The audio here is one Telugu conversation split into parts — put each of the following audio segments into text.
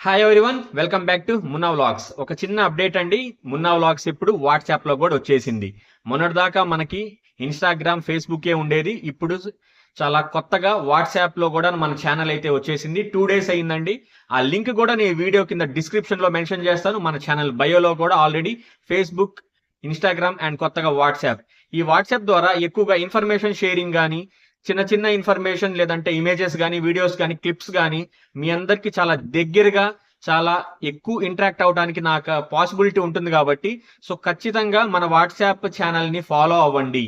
Hi everyone, welcome back to Munna vlogs. ఒక చిన్న అప్డేట్ అండి. మున్నా వ్లాగ్స్ ఇప్పుడు వాట్సాప్ లో కూడా వచ్చేసింది. మొన్నటిదాకా మనకి ఇన్స్టాగ్రామ్, ఫేస్బుకే ఉండేది. ఇప్పుడు చాలా కొత్తగా వాట్సాప్ లో కూడా మన ఛానల్ అయితే వచ్చేసింది. 2 days అయిందండి. ఆ లింక్ కూడా నేను వీడియో కింద డిస్క్రిప్షన్ లో మెన్షన్ చేస్తాను. మన ఛానల్ బయోలో కూడా ఆల్రెడీ ఫేస్బుక్, ఇన్స్టాగ్రామ్ అండ్ కొత్తగా వాట్సాప్. ఈ వాట్సాప్ ద్వారా ఎక్కువగా ఇన్ఫర్మేషన్ షేరింగ్ కానీ, చిన్న చిన్న ఇన్ఫర్మేషన్ లేదంటే ఇమేజెస్ కానీ, వీడియోస్ కానీ, క్లిప్స్ కానీ మీ అందరికి చాలా దగ్గరగా, చాలా ఎక్కువ ఇంటరాక్ట్ అవడానికి నాకు పాసిబిలిటీ ఉంటుంది కాబట్టి సో ఖచ్చితంగా మన వాట్సాప్ ఛానల్ ని ఫాలో అవ్వండి.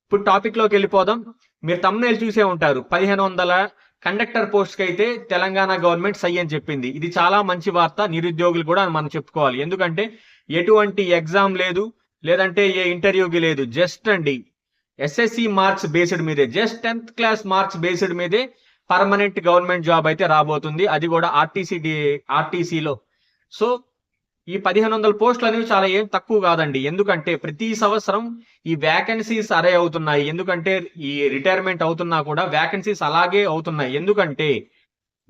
ఇప్పుడు టాపిక్ లోకి వెళ్ళిపోదాం. మీరు తమ్మునేలు చూసే ఉంటారు. 1500 కండక్టర్ పోస్ట్ కి అయితే తెలంగాణ గవర్నమెంట్ సై అని చెప్పింది. ఇది చాలా మంచి వార్త. నిరుద్యోగులు కూడా మనం చెప్పుకోవాలి. ఎందుకంటే ఎటువంటి ఎగ్జామ్ లేదు, లేదంటే ఏ ఇంటర్వ్యూకి లేదు. జస్ట్ అండి ఎస్ఎస్సి మార్క్స్ బేస్డ్ మీదే, just 10th class marks based మీదే పర్మనెంట్ గవర్నమెంట్ జాబ్ అయితే రాబోతుంది. అది కూడా ఆర్టీసీలో. సో ఈ 1500 పోస్టులు అనేవి చాలా ఏం తక్కువ కాదండి. ఎందుకంటే ప్రతి సంవత్సరం ఈ వ్యాకెన్సీస్ అరే అవుతున్నాయి. ఎందుకంటే ఈ రిటైర్మెంట్ అవుతున్నా కూడా వ్యాకెన్సీస్ అలాగే అవుతున్నాయి. ఎందుకంటే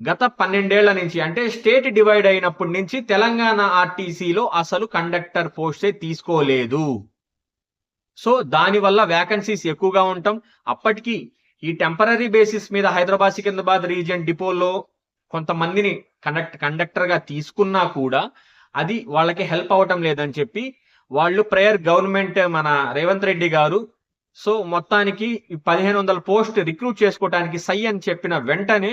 గత 12 ఏళ్ల నుంచి, అంటే స్టేట్ డివైడ్ అయినప్పటి నుంచి తెలంగాణ ఆర్టీసీలో అసలు కండక్టర్ పోస్టే తీసుకోలేదు. సో దానివల్ల వ్యాకెన్సీస్ ఎక్కువగా ఉండటం, అప్పటికి ఈ టెంపరీ బేసిస్ మీద హైదరాబాద్, సికింద్రాబాద్ రీజియన్ డిపోలో కొంతమందిని కండక్టర్ గా తీసుకున్నా కూడా అది వాళ్ళకి హెల్ప్ అవటం లేదని చెప్పి వాళ్ళు ప్రేయర్ గవర్నమెంట్ మన రేవంత్ రెడ్డి గారు సో మొత్తానికి 1500 పోస్ట్ రిక్రూట్ చేసుకోవడానికి సై అని చెప్పిన వెంటనే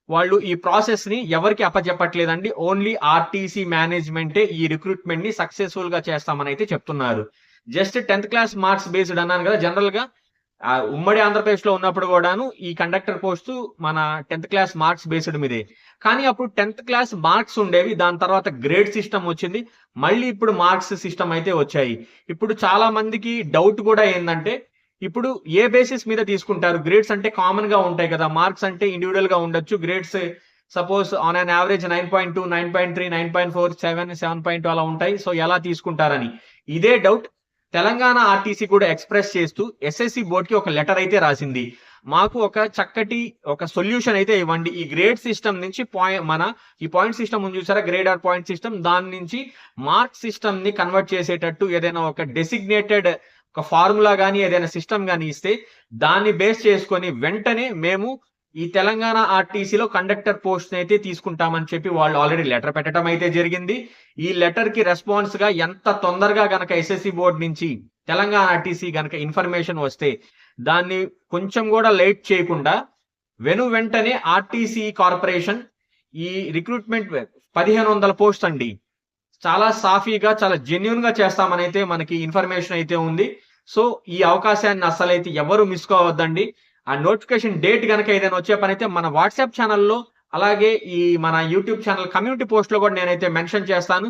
వాళ్ళు ఈ ప్రాసెస్ ని ఎవరికి అప్పచెప్పట్లేదండి. ఓన్లీ ఆర్టీసీ మేనేజ్మెంటే ఈ రిక్రూట్మెంట్ ని సక్సెస్ఫుల్ గా చేస్తామని అయితే చెప్తున్నారు. Just 10th class marks based అన్నాను కదా. జనరల్ గా ఉమ్మడి ఆంధ్రప్రదేశ్ లో ఉన్నప్పుడు కూడాను ఈ కండక్టర్ పోస్ట్ మన 10th క్లాస్ మార్క్స్ బేస్డ్ మీదే. కానీ అప్పుడు 10th క్లాస్ మార్క్స్ ఉండేవి. దాని తర్వాత గ్రేడ్ సిస్టమ్ వచ్చింది. మళ్ళీ ఇప్పుడు మార్క్స్ సిస్టమ్ అయితే వచ్చాయి. ఇప్పుడు చాలా మందికి డౌట్ కూడా ఏంటంటే ఇప్పుడు ఏ బేసిస్ మీద తీసుకుంటారు? గ్రేడ్స్ అంటే కామన్ గా ఉంటాయి కదా, మార్క్స్ అంటే ఇండివిజువల్ గా ఉండొచ్చు. Grades suppose on an average 9.2, 9.3, 9.4, 7, 7.2 అలా ఉంటాయి. సో ఎలా తీసుకుంటారని ఇదే డౌట్ తెలంగాణ ఆర్టీసీ కూడా ఎక్స్ప్రెస్ చేస్తూ ఎస్ఎస్సి బోర్డ్ కి ఒక లెటర్ అయితే రాసింది. మాకు ఒక చక్కటి ఒక సొల్యూషన్ అయితే ఇవ్వండి. ఈ గ్రేడ్ సిస్టమ్ నుంచి ఈ పాయింట్ సిస్టమ్ ఉంది చూసారా, గ్రేడ్ ఆర్ పాయింట్ సిస్టమ్, దాని నుంచి మార్క్ సిస్టమ్ ని కన్వర్ట్ చేసేటట్టు ఏదైనా ఒక డెసిగ్నేటెడ్ ఒక ఫార్ములా కానీ ఏదైనా సిస్టమ్ కానీ ఇస్తే దాన్ని బేస్ చేసుకొని వెంటనే మేము ఈ తెలంగాణ ఆర్టీసీలో కండక్టర్ పోస్ట్ అయితే తీసుకుంటామని చెప్పి వాళ్ళు ఆల్రెడీ లెటర్ పెట్టడం అయితే జరిగింది. ఈ లెటర్ కి రెస్పాన్స్ గా ఎంత తొందరగా గనక ఎస్ఎస్సి బోర్డు నుంచి తెలంగాణ ఆర్టీసీ గనక ఇన్ఫర్మేషన్ వస్తే దాన్ని కొంచెం కూడా లేట్ చేయకుండా వెంటనే ఆర్టీసీ కార్పొరేషన్ ఈ రిక్రూట్మెంట్ 1500 పోస్ట్ అండి చాలా సాఫీగా, చాలా జెన్యున్ గా చేస్తామని అయితే మనకి ఇన్ఫర్మేషన్ అయితే ఉంది. సో ఈ అవకాశాన్ని అసలైతే ఎవరు మిస్ కావద్దండి. ఆ నోటిఫికేషన్ డేట్ కనుక ఏదైనా వచ్చే పని అయితే మన వాట్సాప్ ఛానల్లో, అలాగే ఈ మన యూట్యూబ్ ఛానల్ కమ్యూనిటీ పోస్ట్ లో కూడా నేనైతే మెన్షన్ చేస్తాను.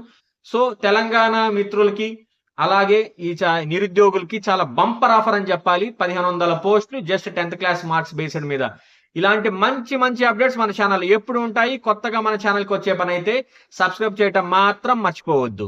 సో తెలంగాణ మిత్రులకి అలాగే ఈ నిరుద్యోగులకి చాలా బంపర్ ఆఫర్ అని చెప్పాలి. 1500 పోస్టులు just 10th class marks based మీద. ఇలాంటి మంచి మంచి అప్డేట్స్ మన ఛానల్ ఎప్పుడు ఉంటాయి. కొత్తగా మన ఛానల్కి వచ్చే పని అయితే సబ్స్క్రైబ్ చేయటం మాత్రం మర్చిపోవద్దు.